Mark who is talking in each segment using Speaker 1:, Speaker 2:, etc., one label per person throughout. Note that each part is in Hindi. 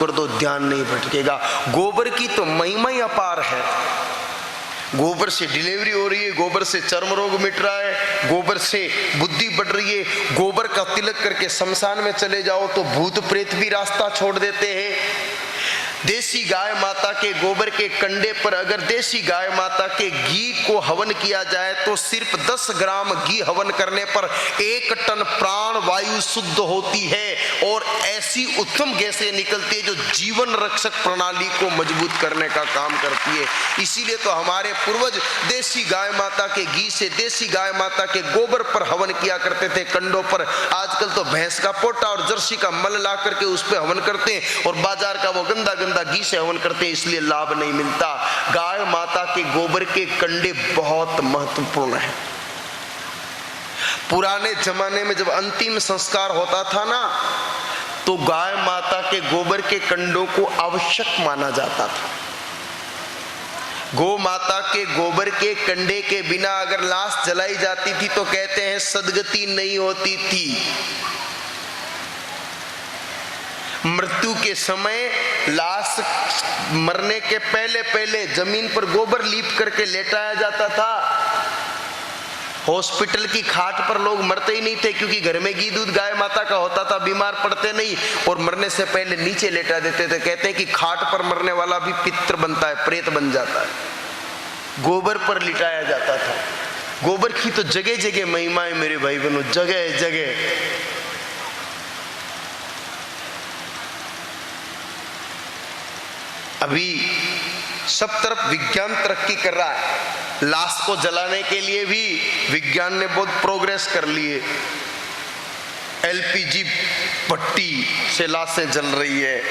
Speaker 1: कर दो, ध्यान नहीं भटकेगा। गोबर की तो महिमा ही अपार है। गोबर से डिलीवरी हो रही है, गोबर से चर्म रोग मिट रहा है, गोबर से बुद्धि बढ़ रही है। गोबर का तिलक करके शमशान में चले जाओ तो भूत प्रेत भी रास्ता छोड़ देते हैं। देसी गाय माता के गोबर के कंडे पर अगर देसी गाय माता के घी को हवन किया जाए तो सिर्फ 10 ग्राम घी हवन करने पर 1 टन प्राण वायु शुद्ध होती है और ऐसी उत्तम गैसें निकलती है जो जीवन रक्षक प्रणाली को मजबूत करने का काम करती है। इसीलिए तो हमारे पूर्वज देसी गाय माता के घी से, देसी गाय माता के गोबर पर हवन किया करते थे कंडों पर। आजकल तो भैंस का पोटा और जर्सी का मल ला करके उस पर हवन करते हैं और बाजार का वो गंदा घी से हवन करते हैं, इसलिए लाभ नहीं मिलता। गाय माता के गोबर के कंडे बहुत महत्वपूर्ण है। पुराने जमाने में जब अंतिम संस्कार होता था ना, तो गाय माता के गोबर के कंडों को आवश्यक माना जाता था। गौ माता के गोबर के कंडे के बिना अगर लाश जलाई जाती थी तो कहते हैं सदगति नहीं होती थी। मृत्यु के समय लाश मरने के पहले पहले जमीन पर गोबर लीप करके लेटाया जाता था। हॉस्पिटल की खाट पर लोग मरते ही नहीं थे क्योंकि घर में घी दूध गाय माता का होता था, बीमार पड़ते नहीं और मरने से पहले नीचे लेटा देते थे। कहते हैं कि खाट पर मरने वाला भी पित्र बनता है, प्रेत बन जाता है। गोबर पर लिटाया जाता था। गोबर की तो जगह जगह महिमा है मेरे भाई बहनों, जगह जगह। अभी सब तरफ विज्ञान तरक्की कर रहा है। लाश को जलाने के लिए भी विज्ञान ने बहुत प्रोग्रेस कर ली है। एलपीजी भट्टी से लाशें जल रही है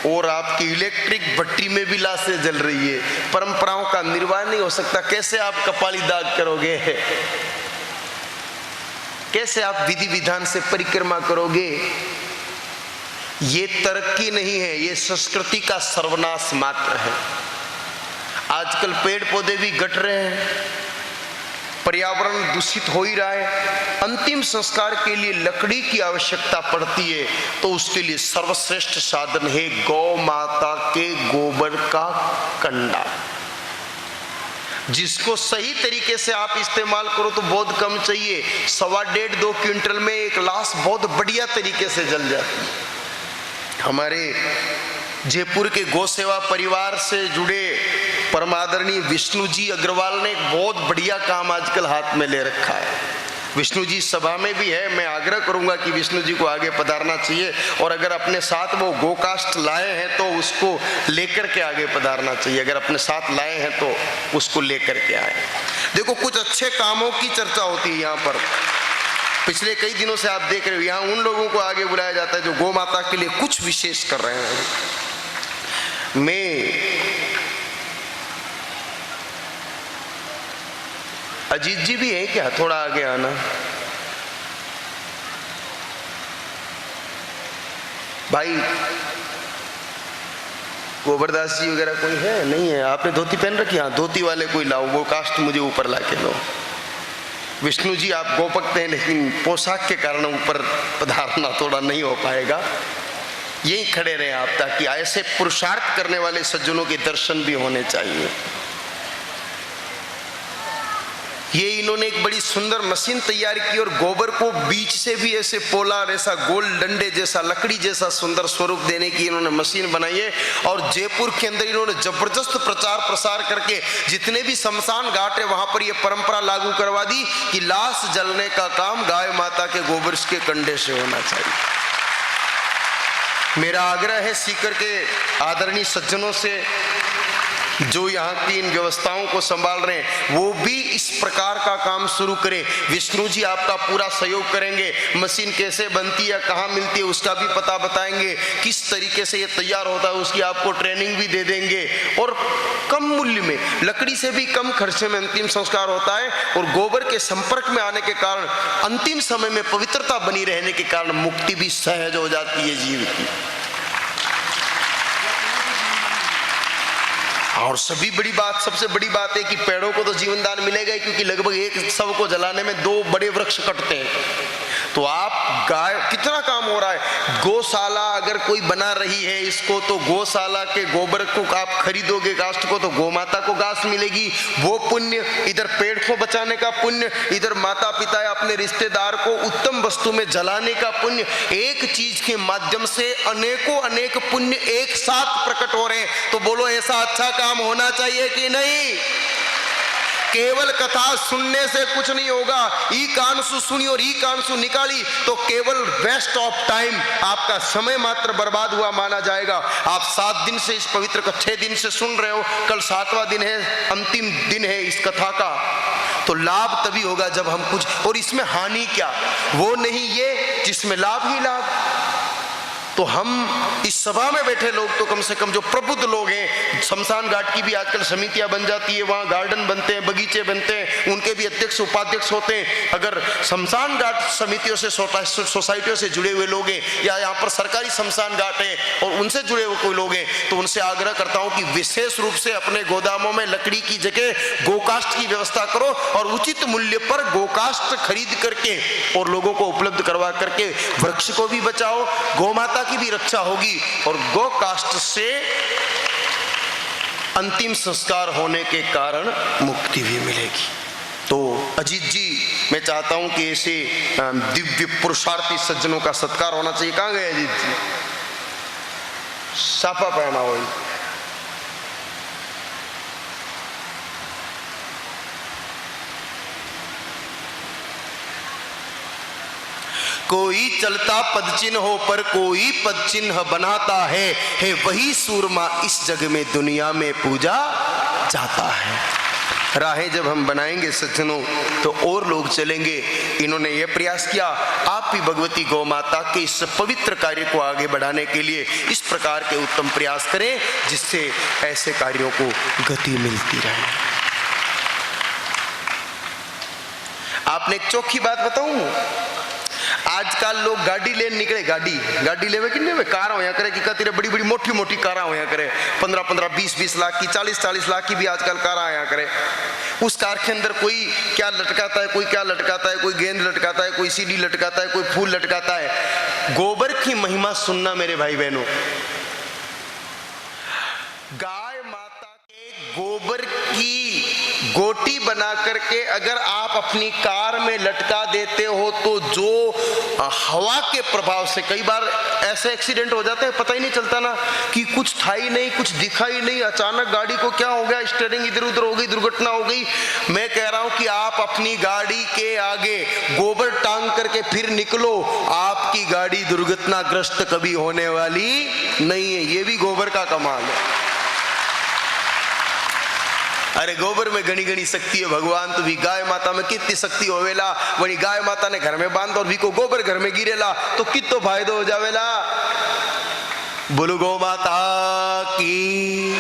Speaker 1: और आपकी इलेक्ट्रिक भट्टी में भी लाशें जल रही है। परंपराओं का निर्वाह नहीं हो सकता। कैसे आप कपाली दाग करोगे? कैसे आप विधि विधान से परिक्रमा करोगे? ये तरक्की नहीं है, ये संस्कृति का सर्वनाश मात्र है। आजकल पेड़ पौधे भी घट रहे हैं, पर्यावरण दूषित हो ही रहा है। अंतिम संस्कार के लिए लकड़ी की आवश्यकता पड़ती है तो उसके लिए सर्वश्रेष्ठ साधन है गौ माता के गोबर का कंडा, जिसको सही तरीके से आप इस्तेमाल करो तो बहुत कम चाहिए। 1.25-2 क्विंटल में एक लाश बहुत बढ़िया तरीके से जल जाती है। हमारे जयपुर के गौ सेवा परिवार से जुड़े परमादरणीय विष्णु जी अग्रवाल ने एक बहुत बढ़िया काम आजकल हाथ में ले रखा है। विष्णु जी सभा में भी है। मैं आग्रह करूंगा कि विष्णु जी को आगे पधारना चाहिए और अगर अपने साथ वो गोकास्ट लाए हैं तो उसको लेकर के आगे पधारना चाहिए। अगर अपने साथ लाए हैं तो उसको लेकर के आए। देखो, कुछ अच्छे कामों की चर्चा होती है यहाँ पर। पिछले कई दिनों से आप देख रहे हो यहाँ उन लोगों को आगे बुलाया जाता है जो गौ माता के लिए कुछ विशेष कर रहे हैं। मैं अजीत जी भी है क्या? थोड़ा आगे आना। भाई गोबरदास जी वगैरह कोई है? नहीं है। आपने धोती पहन रखी? हाँ, धोती वाले कोई लाओ, वो कास्ट मुझे ऊपर लाके दो। विष्णु जी आप गोपक्त हैं लेकिन पोशाक के कारण ऊपर पधारना थोड़ा नहीं हो पाएगा। यहीं खड़े रहे आप ताकि ऐसे पुरुषार्थ करने वाले सज्जनों के दर्शन भी होने चाहिए। ये इन्होंने एक बड़ी सुंदर मशीन तैयार की और गोबर को बीच से भी ऐसे पोलार, ऐसा गोल डंडे जैसा, लकड़ी जैसा सुंदर स्वरूप देने की इन्होंने मशीन बनाई है। और जयपुर के अंदर इन्होंने जबरदस्त प्रचार प्रसार करके जितने भी शमशान घाट है वहां पर ये परंपरा लागू करवा दी कि लाश जलने का काम गाय माता के गोबर के कंडे से होना चाहिए। मेरा आग्रह है सीकर के आदरणीय सज्जनों से जो यहाँ की इन व्यवस्थाओं को संभाल रहे हैं वो भी इस प्रकार का काम शुरू करें। विष्णु जी आपका पूरा सहयोग करेंगे। मशीन कैसे बनती है, कहाँ मिलती है उसका भी पता बताएंगे, किस तरीके से ये तैयार होता है उसकी आपको ट्रेनिंग भी दे देंगे और कम मूल्य में, लकड़ी से भी कम खर्चे में अंतिम संस्कार होता है। और गोबर के संपर्क में आने के कारण अंतिम समय में पवित्रता बनी रहने के कारण मुक्ति भी सहज हो जाती है जीव की। और सबसे बड़ी बात है कि पेड़ों को तो जीवन दान मिलेगा ही, क्योंकि लगभग एक शव को जलाने में 2 बड़े वृक्ष कटते हैं। तो आप गाय, कितना काम हो रहा है। गौशाला अगर कोई बना रही है इसको, तो गौशाला के गोबर को आप खरीदोगे काष्ठ को, तो गोमाता को घास मिलेगी, वो पुण्य। इधर पेड़ को बचाने का पुण्य, इधर माता पिता या अपने रिश्तेदार को उत्तम वस्तु में जलाने का पुण्य। एक चीज के माध्यम से अनेकों अनेक पुण्य एक साथ प्रकट हो रहे हैं। तो बोलो ऐसा अच्छा काम होना चाहिए कि नहीं? केवल कथा सुनने से कुछ नहीं होगा। ई कानसु सुनी और ई कानसु निकाली तो केवल वेस्ट ऑफ टाइम, आपका समय मात्र बर्बाद हुआ माना जाएगा। आप 7 दिन से इस पवित्र कथा 6 दिन से सुन रहे हो, कल 7वां दिन है, अंतिम दिन है इस कथा का। तो लाभ तभी होगा जब हम कुछ, और इसमें हानि क्या, वो नहीं ये जिसमें लाभ ही लाभ। तो हम इस सभा में बैठे लोग तो कम से कम जो प्रबुद्ध लोग हैं, शमशान घाट की भी आजकल समितियां बन जाती है, वहाँ गार्डन बनते हैं, बगीचे बनते हैं, उनके भी अध्यक्ष उपाध्यक्ष होते हैं। अगर शमशान घाट समितियों से सोसाइटियों से जुड़े हुए लोग हैं, या यहाँ पर सरकारी शमशान घाट है और उनसे जुड़े हुए कोई लोग हैं, तो उनसे आग्रह करता हूँ कि विशेष रूप से अपने गोदामों में लकड़ी की जगह गोकाष्ठ की व्यवस्था करो और उचित मूल्य पर गोकाष्ठ खरीद करके और लोगों को उपलब्ध करवा करके वृक्ष को भी बचाओ, गौ माता की भी रक्षा होगी और गौ काष्ठ से अंतिम संस्कार होने के कारण मुक्ति भी मिलेगी। तो अजीत जी, मैं चाहता हूं कि ऐसे दिव्य पुरुषार्थी सज्जनों का सत्कार होना चाहिए। कहां गए अजीत जी? साफा पहना हो। कोई चलता पद चिन्ह हो पर कोई पद चिन्ह बनाता है वही सूरमा इस जग में दुनिया में पूजा जाता है। राहें जब हम बनाएंगे सज्जनों तो और लोग चलेंगे। इन्होंने यह प्रयास किया, आप भी भगवती गौ माता के इस पवित्र कार्य को आगे बढ़ाने के लिए इस प्रकार के उत्तम प्रयास करें जिससे ऐसे कार्यों को गति मिलती रहे। आपने एक चौखी बात बताऊं, आजकल लोग गाड़ी लेने निकले, गाड़ी लेवे कि नहीं, कार होया करे कि कतरे बड़ी बड़ी मोटी मोटी कार होया करे, 15-15, 20-20 लाख की, 40-40 लाख की भी आजकल कार आया करे। उस कार के अंदर कोई क्या लटकाता है, कोई क्या लटकाता है, कोई गेंद लटकाता है, कोई सीढ़ी लटकाता है, कोई फूल लटकाता है। गोबर की महिमा सुनना मेरे भाई बहनों, गाय माता के गोबर की गोटी बना करके अगर आप अपनी कार में लटका देते हो तो जो हवा के प्रभाव से, कई बार ऐसे एक्सीडेंट हो जाते हैं, पता ही नहीं चलता ना कि कुछ था ही नहीं, कुछ दिखा ही नहीं, अचानक गाड़ी को क्या हो गया, स्टीयरिंग इधर उधर हो गई, दुर्घटना हो गई। मैं कह रहा हूं कि आप अपनी गाड़ी के आगे गोबर टांग करके फिर निकलो, आपकी गाड़ी दुर्घटनाग्रस्त कभी होने वाली नहीं है। ये भी गोबर का कमाल है। अरे गोबर में घनी घनी शक्ति है भगवान, तो भी गाय माता में कितनी शक्ति होवेला। वही गाय माता ने घर में बांध और भी को गोबर घर में गिरेला तो कितो फायदो हो जावेला। बोलो गौ माता की।